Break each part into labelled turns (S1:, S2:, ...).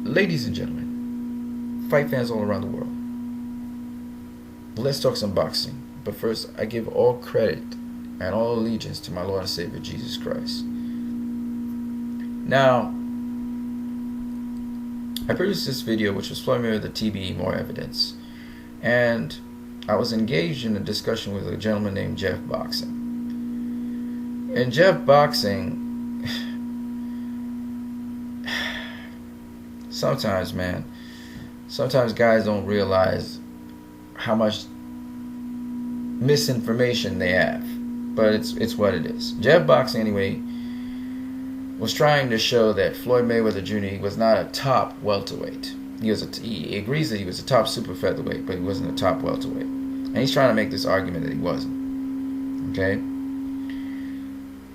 S1: Ladies and gentlemen, fight fans all around the world, let's talk some boxing. But first, I give all credit and all allegiance to my Lord and Savior Jesus Christ. Now, I produced this video, which was Floyd Mayweather TBE More Evidence, and I was engaged in a discussion with a gentleman named Jeff Boxing. And Jeff Boxing, sometimes guys don't realize how much misinformation they have, but it's what it is. Jeff Boxing, anyway, was trying to show that Floyd Mayweather Jr. was not a top welterweight. He agrees that he was a top super featherweight, but he wasn't a top welterweight. And he's trying to make this argument that he wasn't. Okay?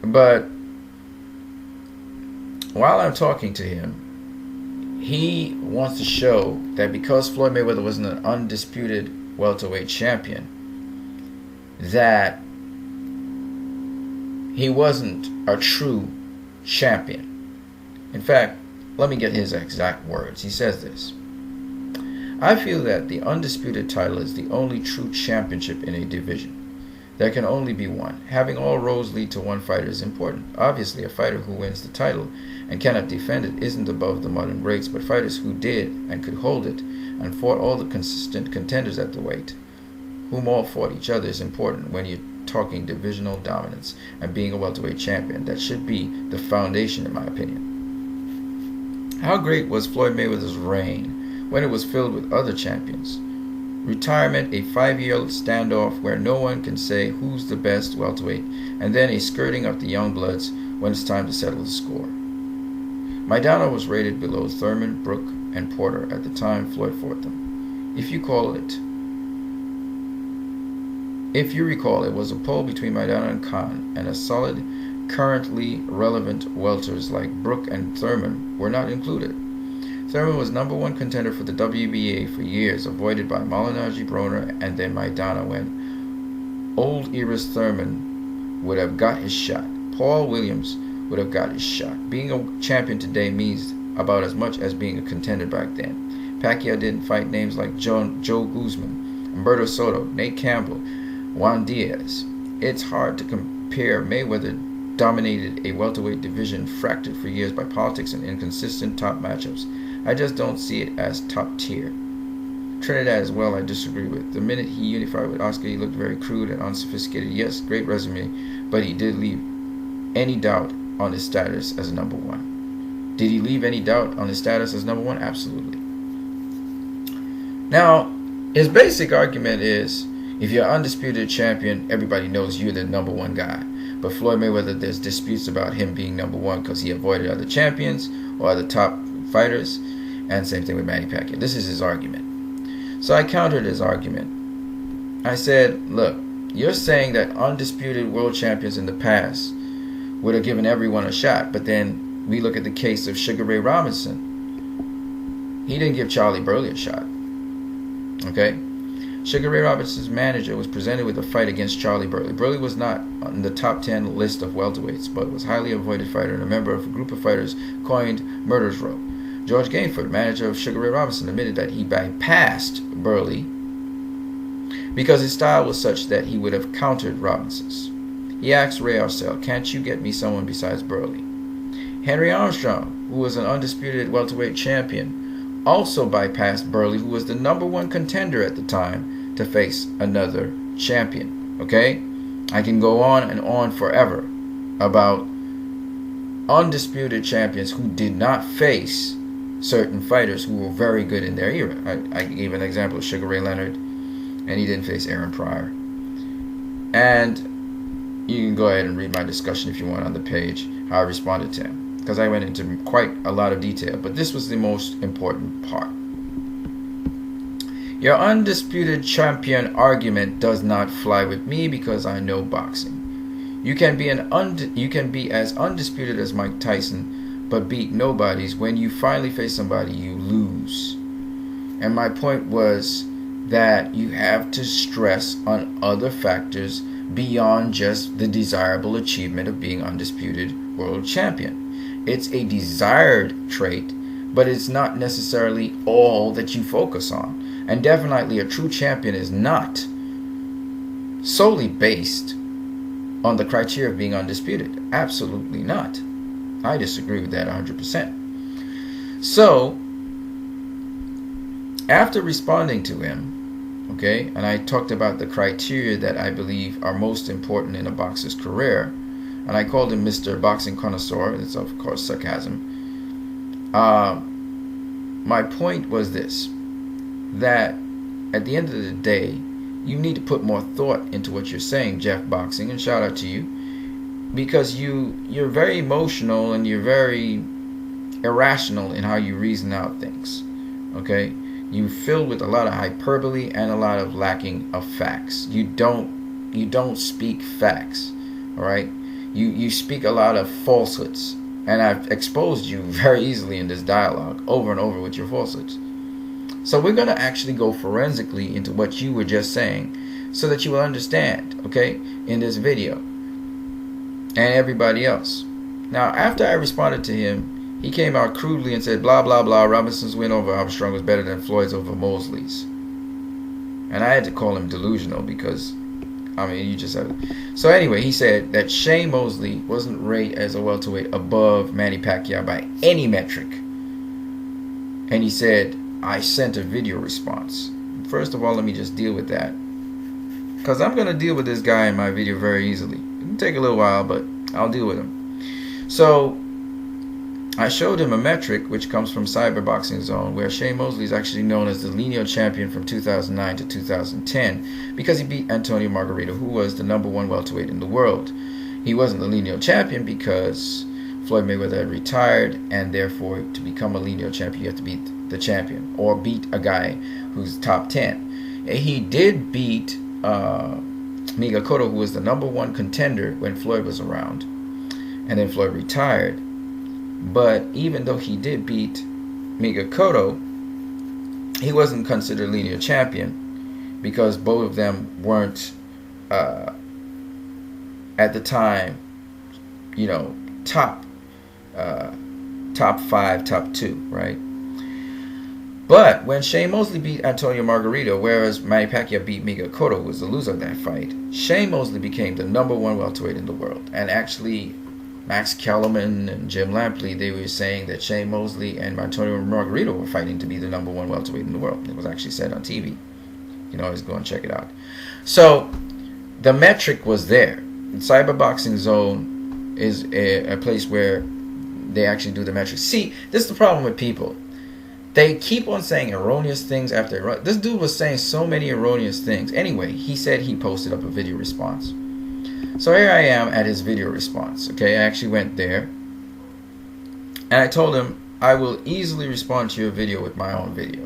S1: But while I'm talking to him, he wants to show that because Floyd Mayweather wasn't an undisputed welterweight champion, that he wasn't a true champion. In fact, let me get his exact words. He says this: I feel that the undisputed title is the only true championship in a division. There can only be one. Having all roads lead to one fighter is important. Obviously, a fighter who wins the title and cannot defend it isn't above the modern greats, but fighters who did and could hold it and fought all the consistent contenders at the weight, whom all fought each other, is important when you're talking divisional dominance and being a welterweight champion. That should be the foundation, in my opinion. How great was Floyd Mayweather's reign when it was filled with other champions? Retirement, a 5-year standoff where no one can say who's the best welterweight, and then a skirting of the young bloods when it's time to settle the score. Maidana was rated below Thurman, Brook, and Porter at the time Floyd fought them. If you recall, it was a poll between Maidana and Khan, and a solid, currently relevant welters like Brook and Thurman were not included. Thurman was number one contender for the WBA for years, avoided by Malignaggi, Broner, and then Maidana when old era's Thurman would have got his shot. Paul Williams would have got his shot. Being a champion today means about as much as being a contender back then. Pacquiao didn't fight names like Joe Guzman, Humberto Soto, Nate Campbell, Juan Diaz. It's hard to compare. Mayweather dominated a welterweight division fractured for years by politics and inconsistent top matchups. I just don't see it as top tier. Trinidad as well, I disagree with. The minute he unified with Oscar, he looked very crude and unsophisticated. Yes, great resume, but he did leave any doubt on his status as number one. Did he leave any doubt on his status as number one? Absolutely. Now, his basic argument is, if you're an undisputed champion, everybody knows you're the number one guy. But Floyd Mayweather, there's disputes about him being number one because he avoided other champions or other top fighters, and same thing with Manny Pacquiao. This is his argument. So I countered his argument. I said, look, you're saying that undisputed world champions in the past would have given everyone a shot, but then we look at the case of Sugar Ray Robinson. He didn't give Charlie Burley a shot. Okay? Sugar Ray Robinson's manager was presented with a fight against Charlie Burley. Burley was not on the top 10 list of welterweights, but was a highly avoided fighter and a member of a group of fighters coined Murder's Row. George Gainford, manager of Sugar Ray Robinson, admitted that he bypassed Burley because his style was such that he would have countered Robinson's. He asked Ray Arcel, can't you get me someone besides Burley? Henry Armstrong, who was an undisputed welterweight champion, also bypassed Burley, who was the number one contender at the time, to face another champion. Okay? I can go on and on forever about undisputed champions who did not face certain fighters who were very good in their era. I gave an example of Sugar Ray Leonard, and he didn't face Aaron Pryor. And you can go ahead and read my discussion if you want on the page, how I responded to him, because I went into quite a lot of detail, but this was the most important part. Your undisputed champion argument does not fly with me because I know boxing. You can be as undisputed as Mike Tyson, but beat nobodies. When you finally face somebody, you lose. And my point was that you have to stress on other factors beyond just the desirable achievement of being undisputed world champion. It's a desired trait, but it's not necessarily all that you focus on. And definitely a true champion is not solely based on the criteria of being undisputed. Absolutely not. I disagree with that 100%. So, after responding to him, okay, and I talked about the criteria that I believe are most important in a boxer's career, and I called him Mr. Boxing Connoisseur. It's of course sarcasm. My point was this, that at the end of the day, you need to put more thought into what you're saying, Jeff Boxing, and shout out to you, because you're very emotional and you're very irrational in how you reason out things, okay? You filled with a lot of hyperbole and a lot of lacking of facts. You don't speak facts, all right? You speak a lot of falsehoods, and I've exposed you very easily in this dialogue over and over with your falsehoods. So we're going to actually go forensically into what you were just saying so that you will understand, okay, in this video, and everybody else. Now, after I responded to him, he came out crudely and said, blah, blah, blah, Robinson's win over Armstrong was better than Floyd's over Mosley's. And I had to call him delusional because, I mean, you just have it. So anyway, he said that Shane Mosley wasn't rated as a welterweight above Manny Pacquiao by any metric. And he said, I sent a video response. First of all, let me just deal with that, because I'm going to deal with this guy in my video very easily. It'll take a little while, but I'll deal with him. So I showed him a metric which comes from Cyberboxing Zone, where Shane Mosley is actually known as the lineal champion from 2009 to 2010 because he beat Antonio Margarito, who was the #1 welterweight in the world. He wasn't the lineal champion because Floyd Mayweather had retired, and therefore to become a lineal champion you have to beat the champion or beat a guy who's top 10. And he did beat Miguel Cotto, who was the #1 contender when Floyd was around, and then Floyd retired. But even though he did beat Miguel Cotto, he wasn't considered lineal champion because both of them weren't at the time, you know, top 5, top 2, right? But when Shane Mosley beat Antonio Margarito, whereas Manny Pacquiao beat Miguel Cotto, who was the loser of that fight, Shane Mosley became the #1 welterweight in the world. And actually, Max Kellerman and Jim Lampley, they were saying that Shane Mosley and Antonio Margarito were fighting to be the #1 welterweight in the world. It was actually said on TV. You can always go and check it out. So the metric was there. Cyberboxing Zone is a place where they actually do the metrics. See, this is the problem with people. They keep on saying erroneous things after this dude was saying so many erroneous things. Anyway, he said he posted up a video response. So here I am at his video response. Okay, I actually went there and I told him I will easily respond to your video with my own video.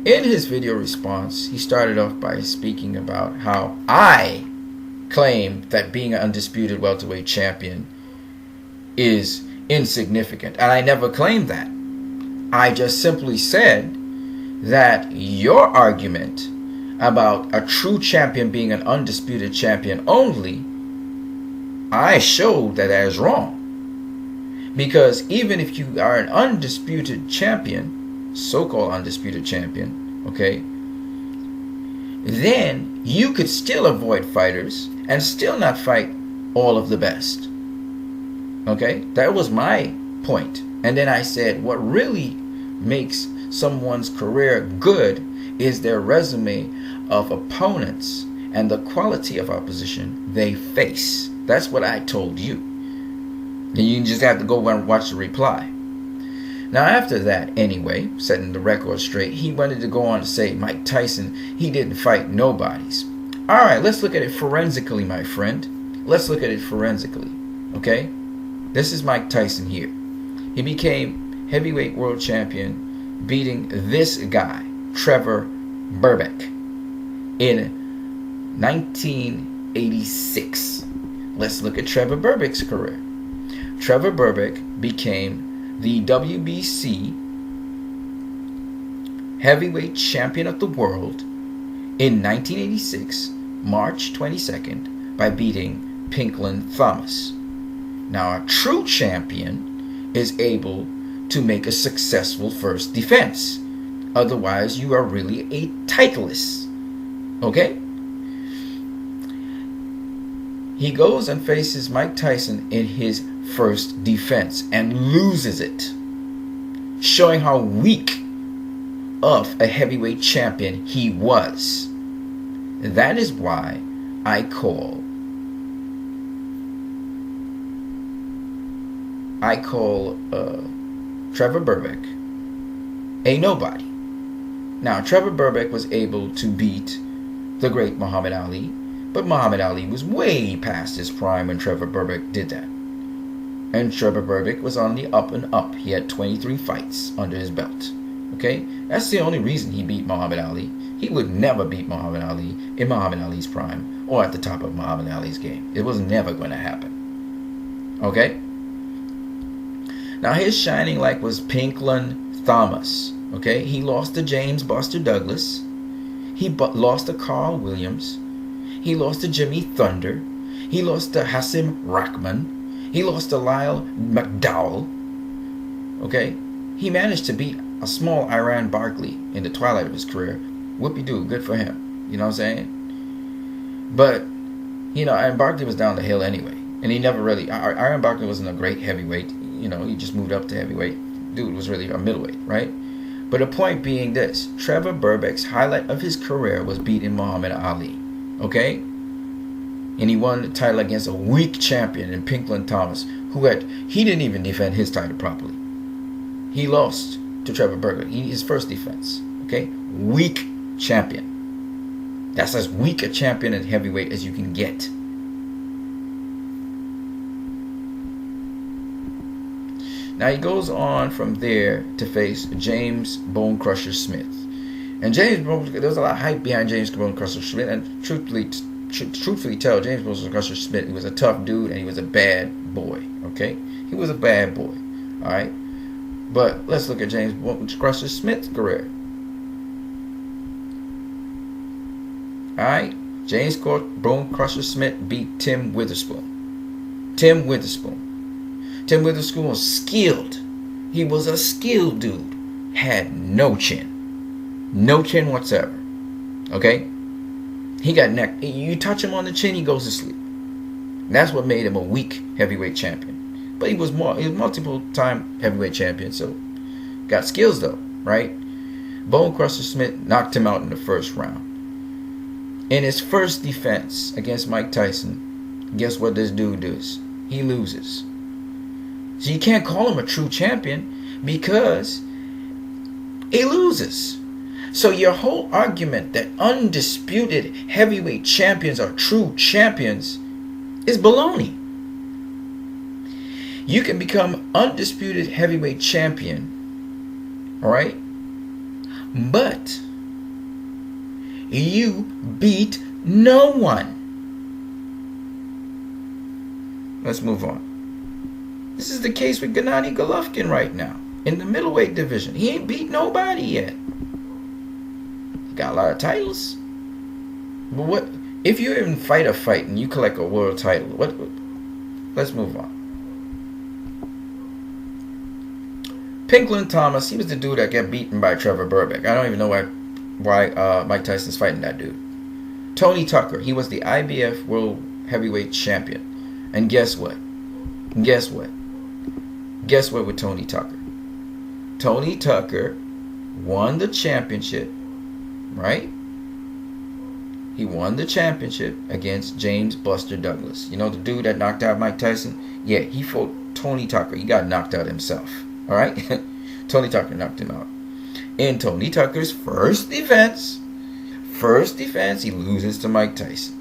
S1: In his video response, he started off by speaking about how I claim that being an undisputed welterweight champion is insignificant, and I never claimed that. I just simply said that your argument about a true champion being an undisputed champion only, I showed that is wrong. Because even if you are an undisputed champion, so-called undisputed champion, okay, then you could still avoid fighters and still not fight all of the best. Okay, that was my point. And then I said, what really makes someone's career good is their resume of opponents and the quality of opposition they face. That's what I told you. And you just have to go and watch the reply. Now after that, anyway, setting the record straight, he wanted to go on to say Mike Tyson, he didn't fight nobodies. Alright, let's look at it forensically, my friend. Let's look at it forensically. Okay? This is Mike Tyson here. He became heavyweight world champion, beating this guy, Trevor Berbick, in 1986. Let's look at Trevor Berbick's career. Trevor Berbick became the WBC heavyweight champion of the world in 1986, March 22nd, by beating Pinklon Thomas. Now, a true champion is able to make a successful first defense. Otherwise, you are really a titleist. Okay? He goes and faces Mike Tyson in his first defense and loses it, showing how weak of a heavyweight champion he was. That is why I call Trevor Berbick a nobody. Now, Trevor Berbick was able to beat the great Muhammad Ali, but Muhammad Ali was way past his prime when Trevor Berbick did that. And Trevor Berbick was on the up and up. He had 23 fights under his belt. Okay? That's the only reason he beat Muhammad Ali. He would never beat Muhammad Ali in Muhammad Ali's prime or at the top of Muhammad Ali's game. It was never going to happen. Okay? Now, his shining light was Pinklon Thomas. Okay? He lost to James Buster Douglas. He lost to Carl Williams. He lost to Jimmy Thunder. He lost to Hassim Rahman. He lost to Lyle McDowell. Okay? He managed to beat a small Iran Barkley in the twilight of his career. Whoopie-doo, good for him. You know what I'm saying? But, Iron Barkley was down the hill anyway. And he never really... Iron Barkley wasn't a great heavyweight. He just moved up to heavyweight. Dude was really a middleweight, right? But the point being this. Trevor Berbick's highlight of his career was beating Muhammad Ali. Okay? And he won the title against a weak champion in Pinklon Thomas, he didn't even defend his title properly. He lost to Trevor Berbick. His first defense. Okay? Weak champion. That's as weak a champion in heavyweight as you can get. Now he goes on from there to face James Bone Crusher Smith. And there was a lot of hype behind James Bone Crusher Smith, and truthfully tell, James Bone Crusher Smith, he was a tough dude and he was a bad boy. Okay? He was a bad boy. Alright? But let's look at James Bone Crusher Smith's career. Alright? James Bone Crusher Smith beat Tim Witherspoon. Tim Witherspoon was skilled. He was a skilled dude. Had no chin. No chin whatsoever. Okay? He got neck. You touch him on the chin, he goes to sleep. That's what made him a weak heavyweight champion. But he was multiple time heavyweight champion, so got skills though, right? Bone Crusher Smith knocked him out in the first round. In his first defense against Mike Tyson, guess what this dude does? He loses. So you can't call him a true champion because he loses. So your whole argument that undisputed heavyweight champions are true champions is baloney. You can become undisputed heavyweight champion, alright? But you beat no one. Let's move on. This is the case with Gennady Golovkin right now in the middleweight division. He ain't beat nobody yet. He got a lot of titles. But what if you even fight a fight and you collect a world title? Let's move on. Pinklon Thomas, he was the dude that got beaten by Trevor Berbick. I don't even know why Mike Tyson's fighting that dude. Tony Tucker, he was the IBF World Heavyweight Champion. And guess what? Guess what with Tony Tucker? Tony Tucker won the championship, right? He won the championship against James Buster Douglas. You know the dude that knocked out Mike Tyson? Yeah, he fought Tony Tucker. He got knocked out himself. Alright? Tony Tucker knocked him out. In Tony Tucker's first defense, he loses to Mike Tyson.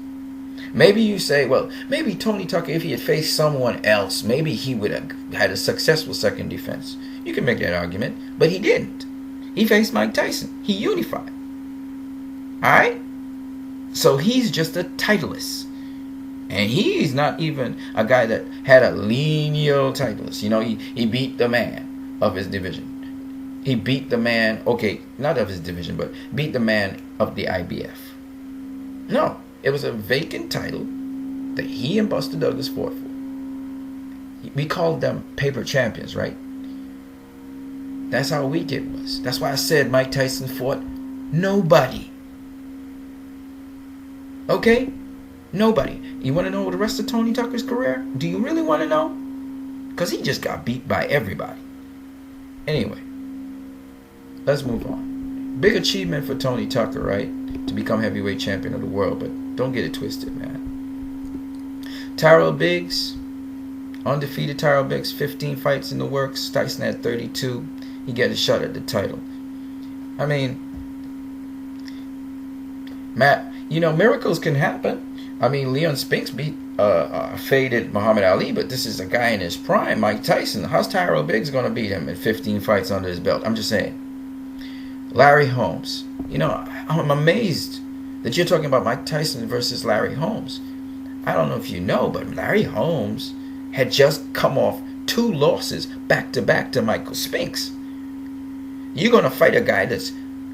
S1: Maybe you say, well, maybe Tony Tucker, if he had faced someone else, maybe he would have had a successful second defense. You can make that argument, but he didn't. He faced Mike Tyson. He unified. Alright? So he's just a titleist. And he's not even a guy that had a lineal titleist. You know, he beat the man of his division. He beat the man, okay, not of his division, but beat the man of the IBF. No. It was a vacant title that he and Buster Douglas fought for. We called them paper champions, right? That's how weak it was. That's why I said Mike Tyson fought nobody. Okay? Nobody. You want to know the rest of Tony Tucker's career? Do you really want to know? Because he just got beat by everybody. Anyway, let's move on. Big achievement for Tony Tucker, right? To become heavyweight champion of the world, but don't get it twisted, man. Tyrell Biggs, undefeated Tyrell Biggs, 15 fights in the works. Tyson had 32. He got a shot at the title. I mean, Matt, you know, miracles can happen. I mean, Leon Spinks beat faded Muhammad Ali, but this is a guy in his prime, Mike Tyson. How's Tyrell Biggs going to beat him at 15 fights under his belt? I'm just saying. Larry Holmes. You know, I'm amazed that you're talking about Mike Tyson versus Larry Holmes. I don't know if you know, but Larry Holmes had just come off 2 losses back-to-back to Michael Spinks. You're going to fight a guy that's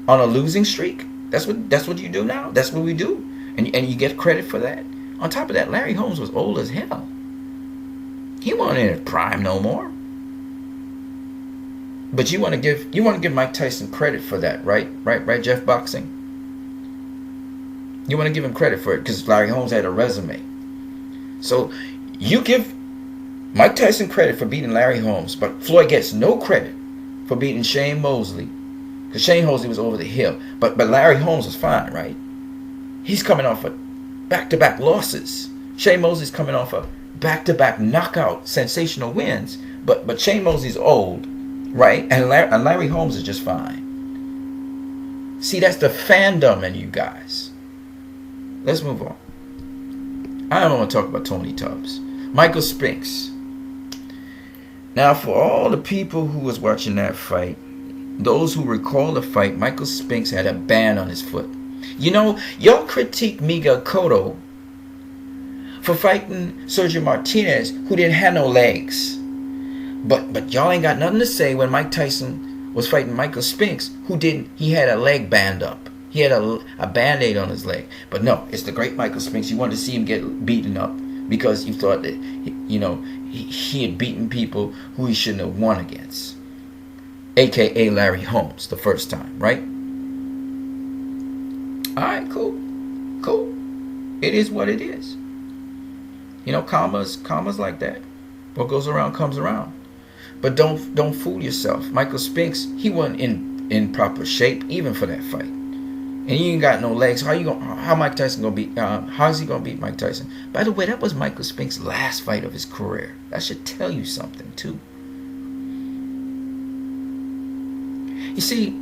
S1: on a losing streak? That's what you do now? That's what we do? And you get credit for that? On top of that, Larry Holmes was old as hell. He wasn't in his prime no more. But you want to give Mike Tyson credit for that, right? Right, Jeff Boxing? You want to give him credit for it because Larry Holmes had a resume. So you give Mike Tyson credit for beating Larry Holmes, but Floyd gets no credit for beating Shane Mosley. Because Shane Mosley was over the hill. But Larry Holmes was fine, right? He's coming off of back-to-back losses. Shane Mosley's coming off of back-to-back knockout sensational wins. But Shane Mosley's old, right? And Larry Holmes is just fine. See, that's the fandom in you guys. Let's move on. I don't want to talk about Tony Tubbs. Michael Spinks. Now, for all the people who was watching that fight, those who recall the fight, Michael Spinks had a band on his foot. You know, y'all critique Miguel Cotto for fighting Sergio Martinez, who didn't have no legs. But y'all ain't got nothing to say when Mike Tyson was fighting Michael Spinks, he had a leg band up. He had a band-aid on his leg. But no, it's the great Michael Spinks. You wanted to see him get beaten up because you thought that, you know, he had beaten people who he shouldn't have won against. A.K.A. Larry Holmes the first time, right? Alright, cool. It is what it is. You know, karma's like that. What goes around comes around. But don't fool yourself. Michael Spinks, he wasn't in proper shape even for that fight. And he ain't got no legs. How Mike Tyson gonna beat? How's he gonna beat Mike Tyson? By the way, that was Michael Spinks' last fight of his career. That should tell you something too. You see,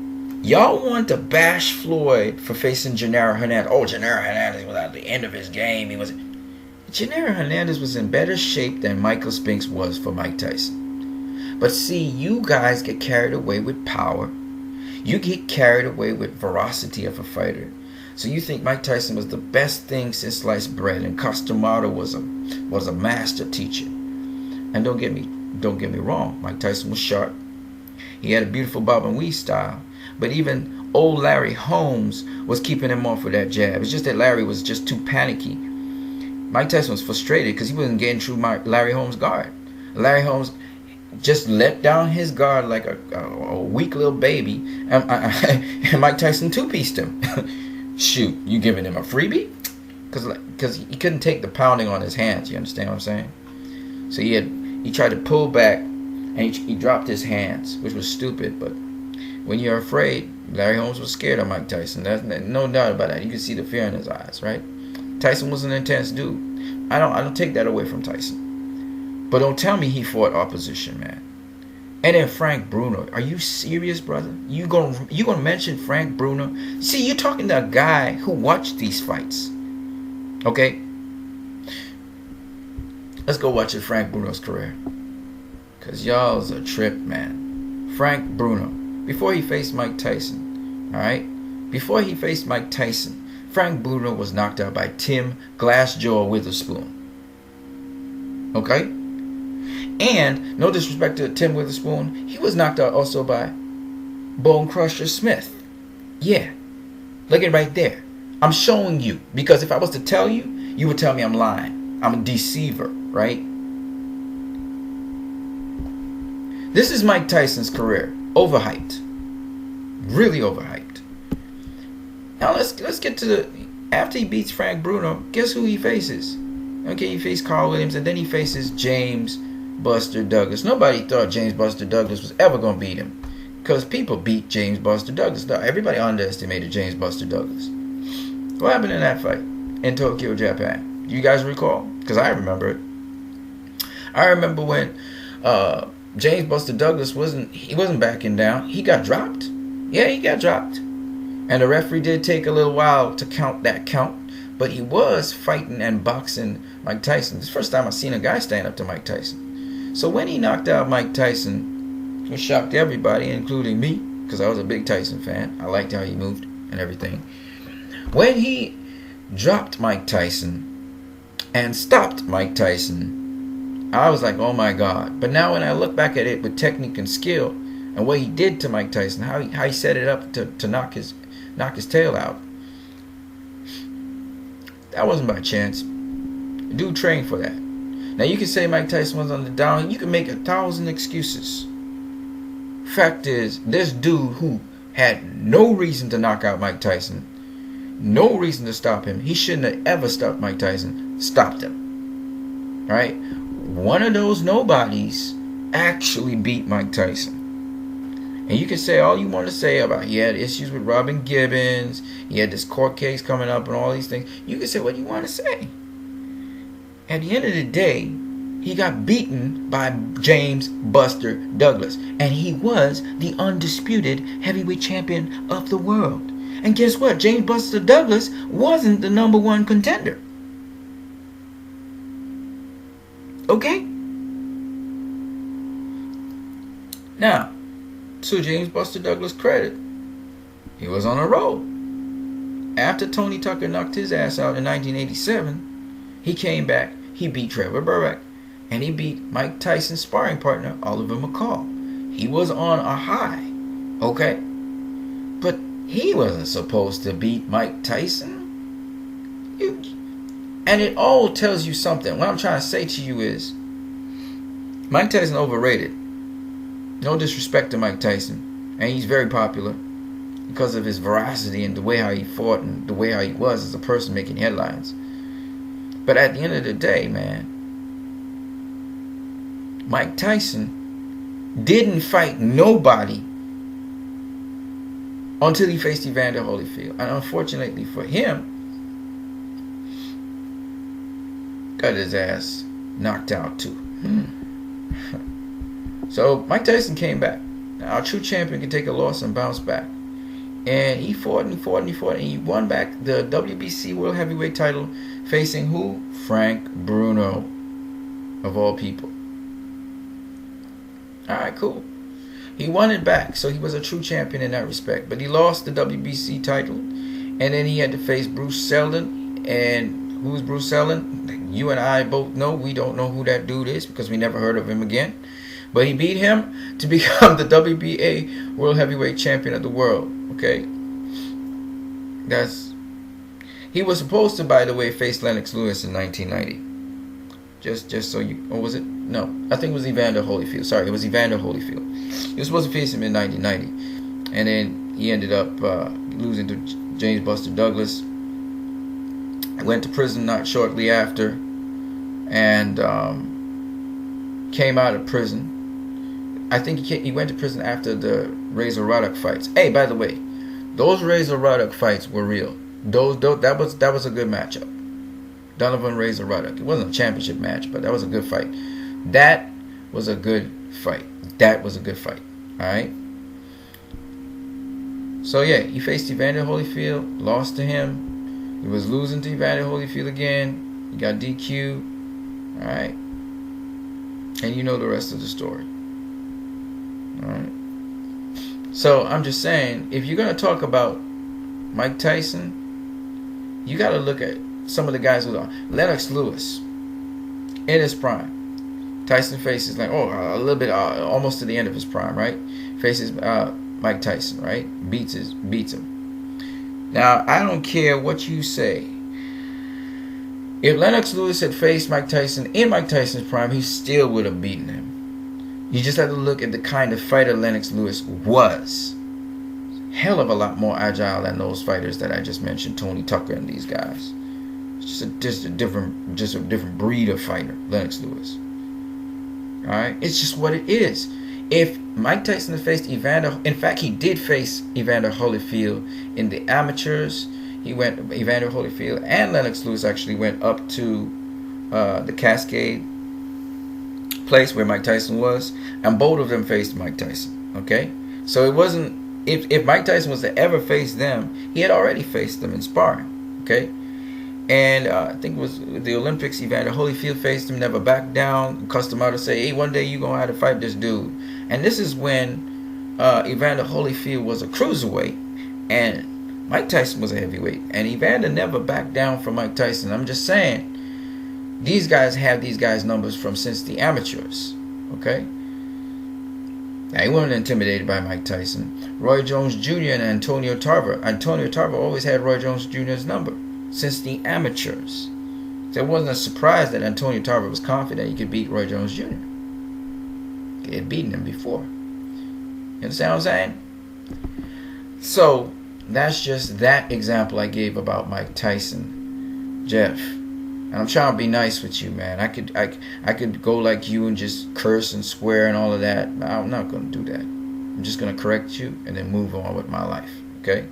S1: y'all want to bash Floyd for facing Gennaro Hernandez. Oh, Gennaro Hernandez was at the end of his game. Gennaro Hernandez was in better shape than Michael Spinks was for Mike Tyson. But see, you guys get carried away with power. You get carried away with veracity of a fighter. So you think Mike Tyson was the best thing since sliced bread, and Costamato was a master teacher. And don't get me wrong, Mike Tyson was sharp. He had a beautiful bob and weave style. But even old Larry Holmes was keeping him off with that jab. It's just that Larry was just too panicky. Mike Tyson was frustrated because he wasn't getting through Larry Holmes' guard. Larry Holmes just let down his guard like a weak little baby, and Mike Tyson two-pieced him. Shoot, you giving him a freebie? Because he couldn't take the pounding on his hands. You understand what I'm saying? So he tried to pull back, and he dropped his hands, which was stupid. But when you're afraid, Larry Holmes was scared of Mike Tyson. There's no doubt about that. You can see the fear in his eyes, right? Tyson was an intense dude. I don't take that away from Tyson. But don't tell me he fought opposition, man. And then Frank Bruno. Are you serious, brother? You gonna mention Frank Bruno? See, you're talking to a guy who watched these fights. Okay? Let's go watch Frank Bruno's career. Because y'all's a trip, man. Frank Bruno. Before he faced Mike Tyson. Alright? Before he faced Mike Tyson, Frank Bruno was knocked out by Tim Glassjaw Witherspoon. Okay? And, no disrespect to Tim Witherspoon, he was knocked out also by Bone Crusher Smith. Yeah. Look at right there. I'm showing you. Because if I was to tell you, you would tell me I'm lying. I'm a deceiver, right? This is Mike Tyson's career. overhyped, really overhyped. Now let's get to the after he beats Frank Bruno. Guess who he faces? Okay, he faced Carl Williams, and then he faces James Buster Douglas. Nobody thought James Buster Douglas was ever gonna beat him, because people beat James Buster Douglas. Everybody underestimated James Buster Douglas. What happened in that fight in Tokyo, Japan? Do you guys recall? Because I remember it. I remember when James Buster Douglas wasn't backing down. He got dropped. Yeah, he got dropped. And the referee did take a little while to count that count. But he was fighting and boxing Mike Tyson. It's the first time I've seen a guy stand up to Mike Tyson. So when he knocked out Mike Tyson, it shocked everybody, including me, because I was a big Tyson fan. I liked how he moved and everything. When he dropped Mike Tyson and stopped Mike Tyson, I was like, oh my God. But now when I look back at it with technique and skill and what he did to Mike Tyson, how he set it up to knock his tail out, that wasn't by chance. The dude trained for that. Now you can say Mike Tyson was on the down. You can make 1,000 excuses. Fact is, this dude who had no reason to knock out Mike Tyson, no reason to stop him, he shouldn't have ever stopped Mike Tyson, stopped him. Right? One of those nobodies actually beat Mike Tyson. And you can say all you want to say about he had issues with Robin Gibbons, he had this court case coming up and all these things. You can say what you want to say. At the end of the day, he got beaten by James Buster Douglas. And he was the undisputed heavyweight champion of the world. And guess what? James Buster Douglas wasn't the #1 contender. Okay? Now, to James Buster Douglas' credit, he was on a roll. After Tony Tucker knocked his ass out in 1987, he came back, he beat Trevor Burbank, and he beat Mike Tyson's sparring partner, Oliver McCall. He was on a high, okay? But he wasn't supposed to beat Mike Tyson. And it all tells you something. What I'm trying to say to you is, Mike Tyson overrated. No disrespect to Mike Tyson. And he's very popular because of his veracity and the way how he fought and the way how he was as a person making headlines. But at the end of the day, man, Mike Tyson didn't fight nobody until he faced Evander Holyfield. And unfortunately for him, got his ass knocked out too. So Mike Tyson came back. Now, our true champion can take a loss and bounce back. And he fought and he fought and he fought and he won back the WBC World Heavyweight title facing who? Frank Bruno, of all people. Alright, cool. He won it back, so he was a true champion in that respect. But he lost the WBC title, and then he had to face Bruce Seldon. And who's Bruce Seldon? You and I both know. We don't know who that dude is because we never heard of him again. But he beat him to become the WBA World Heavyweight Champion of the world. Okay? He was supposed to, by the way, face Lennox Lewis in 1990. Just so you... Or was it? No. I think it was Evander Holyfield. Sorry, it was Evander Holyfield. He was supposed to face him in 1990. And then he ended up losing to James Buster Douglas. Went to prison not shortly after. And came out of prison. I think he went to prison after the Razor Ruddock fights. Hey, by the way, those Razor Ruddock fights were real. That was a good matchup. Donovan Razor Ruddock. It wasn't a championship match, but that was a good fight. That was a good fight. Alright? So yeah, he faced Evander Holyfield, lost to him. He was losing to Evander Holyfield again. He got DQ. Alright? And you know the rest of the story. Alright? So I'm just saying, if you're going to talk about Mike Tyson, you got to look at some of the guys who are Lennox Lewis in his prime. Tyson faces a little bit almost to the end of his prime, right? Faces Mike Tyson, right? Beats him. Now I don't care what you say. If Lennox Lewis had faced Mike Tyson in Mike Tyson's prime, he still would have beaten him. You just have to look at the kind of fighter Lennox Lewis was. Hell of a lot more agile than those fighters that I just mentioned, Tony Tucker and these guys. It's just a different breed of fighter, Lennox Lewis. All right, it's just what it is. If Mike Tyson had faced Evander, in fact, he did face Evander Holyfield in the amateurs. Evander Holyfield and Lennox Lewis actually went up to the Cascade place where Mike Tyson was, and both of them faced Mike Tyson. Okay, so it wasn't, if Mike Tyson was to ever face them, he had already faced them in sparring. Okay, and I think it was the Olympics, Evander Holyfield faced him, never backed down, cussed him out to say, hey, one day you're gonna have to fight this dude. And this is when Evander Holyfield was a cruiserweight and Mike Tyson was a heavyweight, and Evander never backed down from Mike Tyson. I'm just saying, these guys have these guys' numbers from since the amateurs. Okay? Now, he wasn't intimidated by Mike Tyson. Roy Jones Jr. and Antonio Tarver. Antonio Tarver always had Roy Jones Jr.'s number since the amateurs. So it wasn't a surprise that Antonio Tarver was confident he could beat Roy Jones Jr. He had beaten him before. You understand what I'm saying? So that's just that example I gave about Mike Tyson, Jeff. And I'm trying to be nice with you, man. I could go like you and just curse and swear and all of that. I'm not going to do that. I'm just going to correct you and then move on with my life. Okay?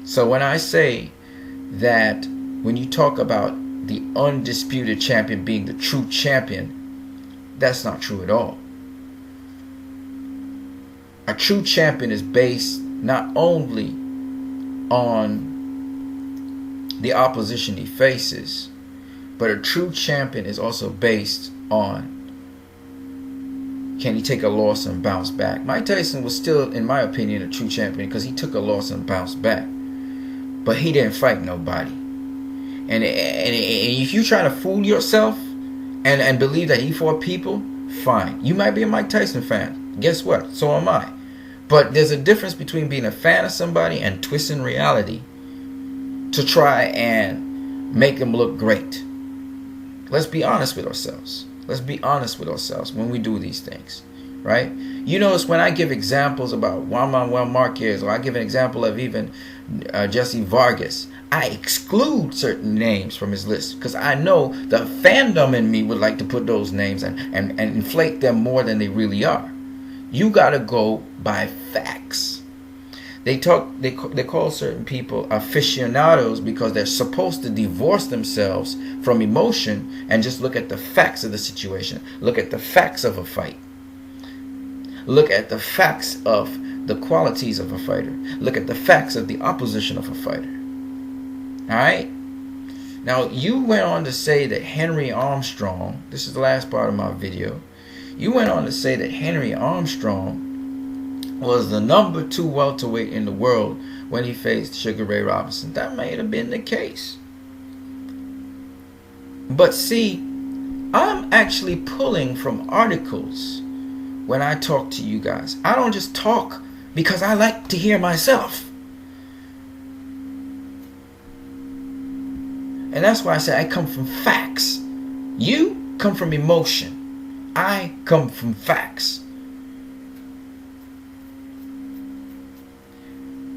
S1: So when I say that, when you talk about the undisputed champion being the true champion, that's not true at all. A true champion is based not only on the opposition he faces, but a true champion is also based on, can he take a loss and bounce back? Mike Tyson was still, in my opinion, a true champion because he took a loss and bounced back. But he didn't fight nobody. And if you try to fool yourself and believe that he fought people, fine. You might be a Mike Tyson fan. Guess what? So am I. But there's a difference between being a fan of somebody and twisting reality to try and make them look great. Let's be honest with ourselves. Let's be honest with ourselves when we do these things, right? You notice when I give examples about Juan Manuel Marquez, or I give an example of even Jesse Vargas, I exclude certain names from his list because I know the fandom in me would like to put those names and inflate them more than they really are. You gotta go by facts. They call certain people aficionados because they're supposed to divorce themselves from emotion and just look at the facts of the situation. Look at the facts of a fight. Look at the facts of the qualities of a fighter. Look at the facts of the opposition of a fighter. Alright? Now, you went on to say that Henry Armstrong, this is the last part of my video, you went on to say that Henry Armstrong was the number 2 welterweight in the world when he faced Sugar Ray Robinson. That may have been the case. But see, I'm actually pulling from articles when I talk to you guys. I don't just talk because I like to hear myself. And that's why I say I come from facts. You come from emotion. I come from facts.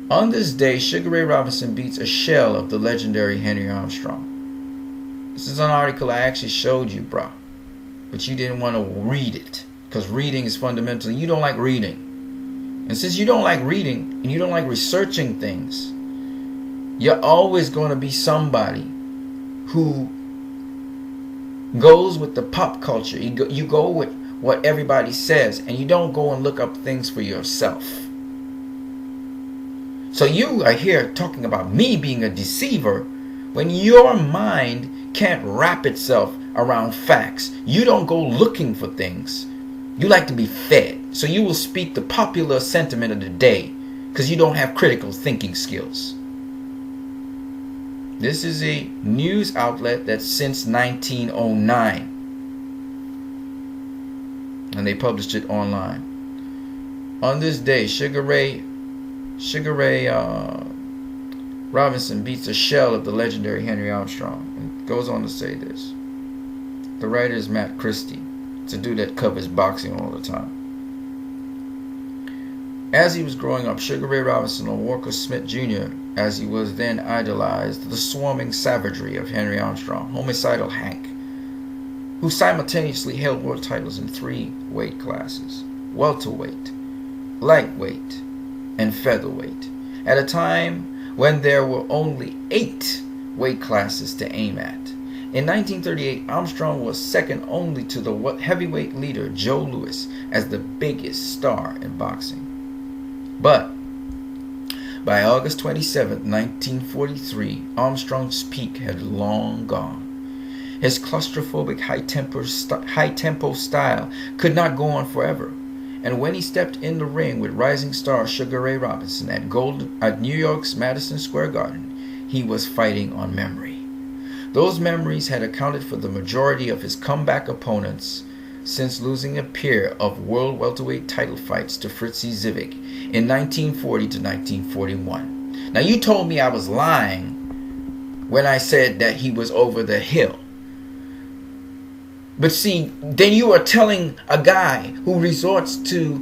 S1: On this day, Sugar Ray Robinson beats a shell of the legendary Henry Armstrong. This is an article I actually showed you, bro. But you didn't want to read it. Because reading is fundamental. You don't like reading. And since you don't like reading, and you don't like researching things, you're always going to be somebody who goes with the pop culture. You go with what everybody says, and you don't go and look up things for yourself. So you are here talking about me being a deceiver when your mind can't wrap itself around facts. You don't go looking for things. You like to be fed. So you will speak the popular sentiment of the day because you don't have critical thinking skills. This is a news outlet that's since 1909. And they published it online. On this day, Sugar Ray Robinson beats a shell of the legendary Henry Armstrong. And goes on to say this. The writer is Matt Christie. It's a dude that covers boxing all the time. As he was growing up, Sugar Ray Robinson, or Walker Smith Jr., as he was then, idolized the swarming savagery of Henry Armstrong, homicidal Hank, who simultaneously held world titles in 3 weight classes: welterweight, lightweight, and featherweight, at a time when there were only 8 weight classes to aim at. In 1938, Armstrong was second only to the heavyweight leader Joe Louis as the biggest star in boxing. But by August 27, 1943, Armstrong's peak had long gone. His claustrophobic high-tempo style could not go on forever, and when he stepped in the ring with rising star Sugar Ray Robinson at New York's Madison Square Garden, he was fighting on memory. Those memories had accounted for the majority of his comeback opponents since losing a pair of world welterweight title fights to Fritzy Zivik in 1940 to 1941. Now, you told me I was lying when I said that he was over the hill. But see, then you are telling a guy who resorts to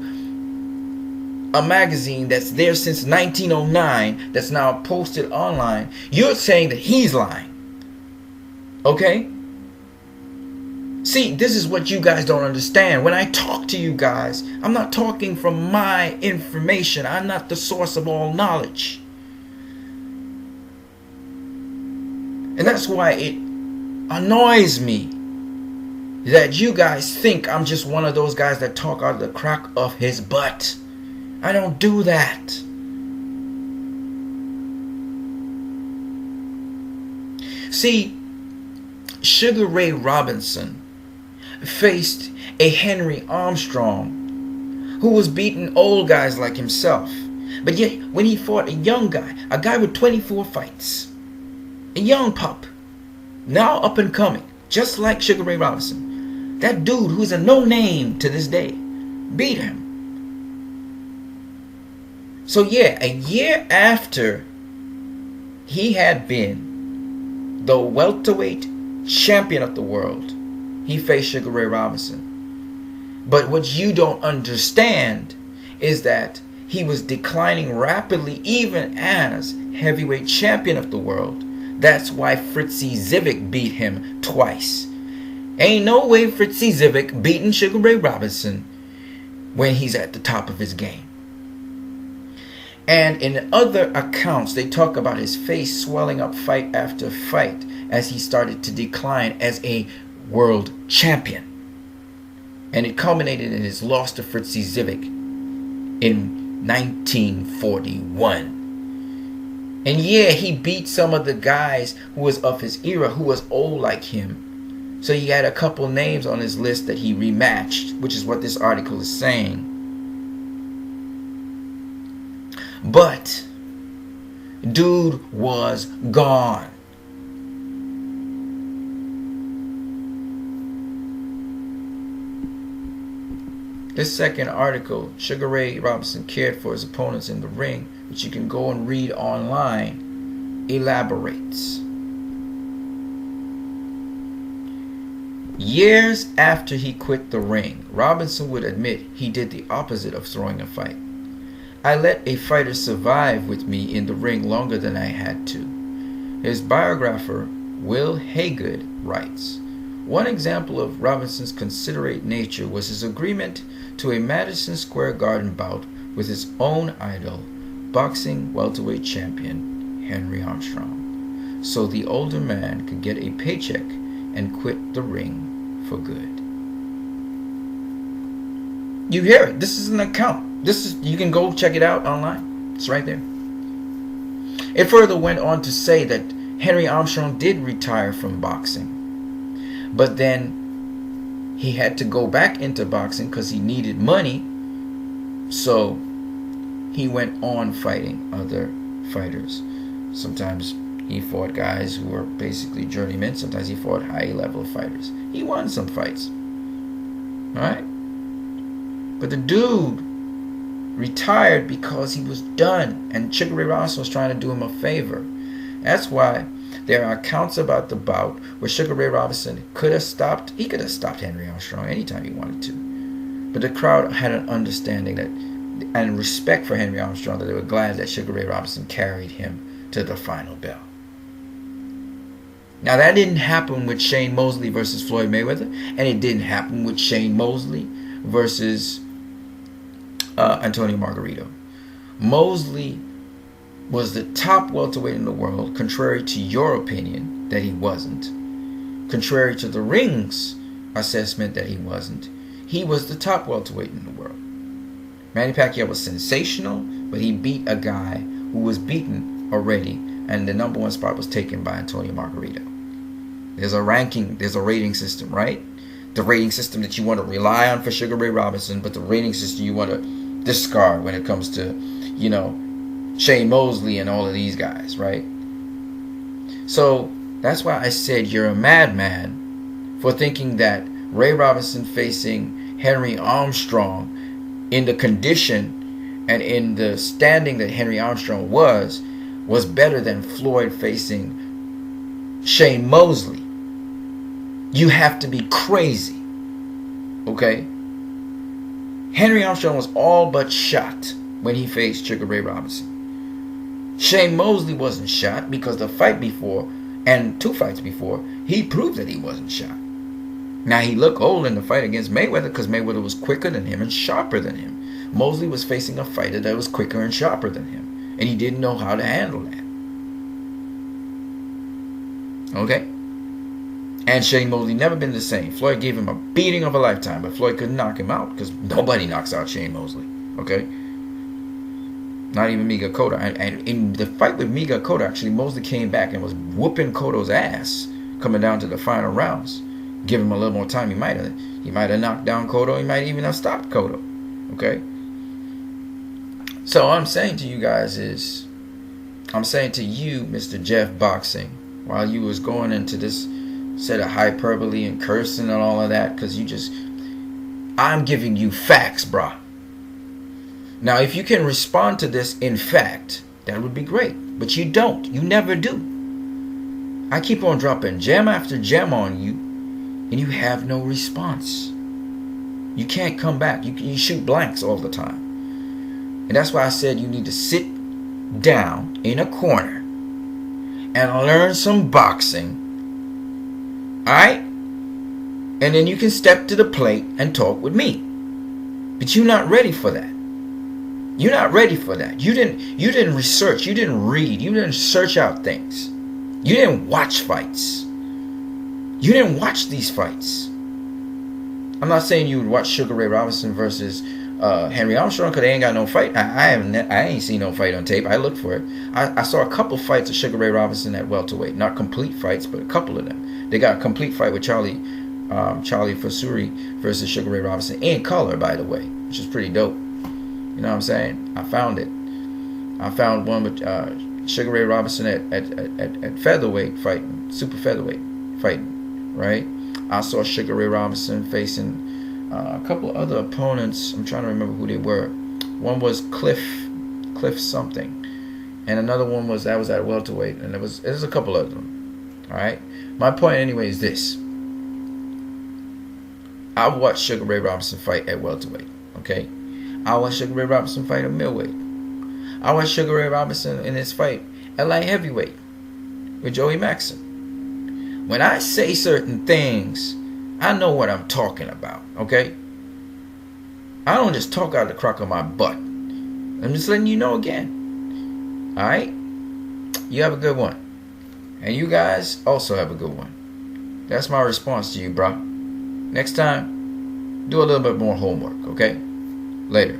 S1: a magazine that's there since 1909, that's now posted online, you're saying that he's lying. Okay? See, this is what you guys don't understand. When I talk to you guys, I'm not talking from my information. I'm not the source of all knowledge. And that's why it annoys me that you guys think I'm just one of those guys that talk out of the crack of his butt. I don't do that. See, Sugar Ray Robinson faced a Henry Armstrong who was beating old guys like himself. But yet, when he fought a young guy, a guy with 24 fights, a young pup, now up and coming, just like Sugar Ray Robinson, that dude who's a no-name to this day, beat him. So yeah, a year after he had been the welterweight champion of the world, he faced Sugar Ray Robinson. But what you don't understand is that he was declining rapidly even as heavyweight champion of the world. That's why Fritzy Zivik beat him twice. Ain't no way Fritzy Zivik beating Sugar Ray Robinson when he's at the top of his game. And in other accounts, they talk about his face swelling up fight after fight as he started to decline as a world champion. And it culminated in his loss to Fritzy Zivik in 1941. And yeah, he beat some of the guys who was of his era, who was old like him. So he had a couple names on his list that he rematched, which is what this article is saying. But dude was gone. This second article, Sugar Ray Robinson cared for his opponents in the ring, which you can go and read online, elaborates. Years after he quit the ring, Robinson would admit he did the opposite of throwing a fight. I let a fighter survive with me in the ring longer than I had to. His biographer, Will Haygood, writes, one example of Robinson's considerate nature was his agreement to a Madison Square Garden bout with his own idol, boxing welterweight champion Henry Armstrong, so the older man could get a paycheck and quit the ring for good. You hear it. This is an account. You can go check it out online. It's right there. It further went on to say that Henry Armstrong did retire from boxing, but then he had to go back into boxing because he needed money, so he went on fighting other fighters. Sometimes he fought guys who were basically journeymen. Sometimes he fought high-level fighters. He won some fights. Alright? But the dude retired because he was done, and Sugar Ray Robinson was trying to do him a favor. That's why There are accounts about the bout where Sugar Ray Robinson could have stopped. He could have stopped Henry Armstrong anytime he wanted to. But the crowd had an understanding that and respect for Henry Armstrong that they were glad that Sugar Ray Robinson carried him to the final bell. Now that didn't happen with Shane Mosley versus Floyd Mayweather, and it didn't happen with Shane Mosley versus Antonio Margarito. Mosley was the top welterweight in the world, contrary to your opinion that he wasn't. Contrary to the ring's assessment that he wasn't. He was the top welterweight in the world. Manny Pacquiao was sensational, but he beat a guy who was beaten already, and the number one spot was taken by Antonio Margarito. There's a ranking, there's a rating system, right? The rating system that you want to rely on for Sugar Ray Robinson, but the rating system you want to discard when it comes to, you know, Shane Mosley and all of these guys, right? So that's why I said you're a madman for thinking that Ray Robinson facing Henry Armstrong in the condition and in the standing that Henry Armstrong was better than Floyd facing Shane Mosley. You have to be crazy. Okay? Henry Armstrong was all but shot when he faced Sugar Ray Robinson. Shane Mosley wasn't shot because the fight before, and 2 fights before, he proved that he wasn't shot. Now he looked old in the fight against Mayweather because Mayweather was quicker than him and sharper than him. Mosley was facing a fighter that was quicker and sharper than him, and he didn't know how to handle that. Okay? And Shane Mosley never been the same. Floyd gave him a beating of a lifetime, but Floyd couldn't knock him out because nobody knocks out Shane Mosley. Okay? Not even Miga Cotto. And in the fight with Miga Cotto, actually, Mosley came back and was whooping Cotto's ass coming down to the final rounds. Give him a little more time, he might have knocked down Cotto. He might even have stopped Cotto. Okay? So all I'm saying to you guys is, I'm saying to you, Mr. Jeff Boxing, while you was going into this set of hyperbole and cursing and all of that, because I'm giving you facts, brah. Now, if you can respond to this in fact, that would be great. But you don't. You never do. I keep on dropping gem after gem on you, and you have no response. You can't come back. You shoot blanks all the time. And that's why I said you need to sit down in a corner and learn some boxing. Alright? And then you can step to the plate and talk with me. But you're not ready for that. You're not ready for that. You didn't research. You didn't read. You didn't search out things. You didn't watch fights. You didn't watch these fights. I'm not saying you would watch Sugar Ray Robinson versus Henry Armstrong because they ain't got no fight. I ain't seen no fight on tape. I looked for it. I saw a couple fights of Sugar Ray Robinson at welterweight. Not complete fights, but a couple of them. They got a complete fight with Charlie Fasuri versus Sugar Ray Robinson in color, by the way, which is pretty dope. You know what I'm saying? I found it. I found one with Sugar Ray Robinson at featherweight fighting, super featherweight fighting, right? I saw Sugar Ray Robinson facing a couple of other opponents. I'm trying to remember who they were. One was Cliff something, and another one was at welterweight, and there's a couple of them. All right. My point anyway is this: I watched Sugar Ray Robinson fight at welterweight. Okay, I watched Sugar Ray Robinson fight at middleweight. I watched Sugar Ray Robinson in his fight at light heavyweight with Joey Maxson. When I say certain things, I know what I'm talking about, okay? I don't just talk out the crack of my butt. I'm just letting you know again. Alright? You have a good one. And you guys also have a good one. That's my response to you, bro. Next time, do a little bit more homework, okay? Later.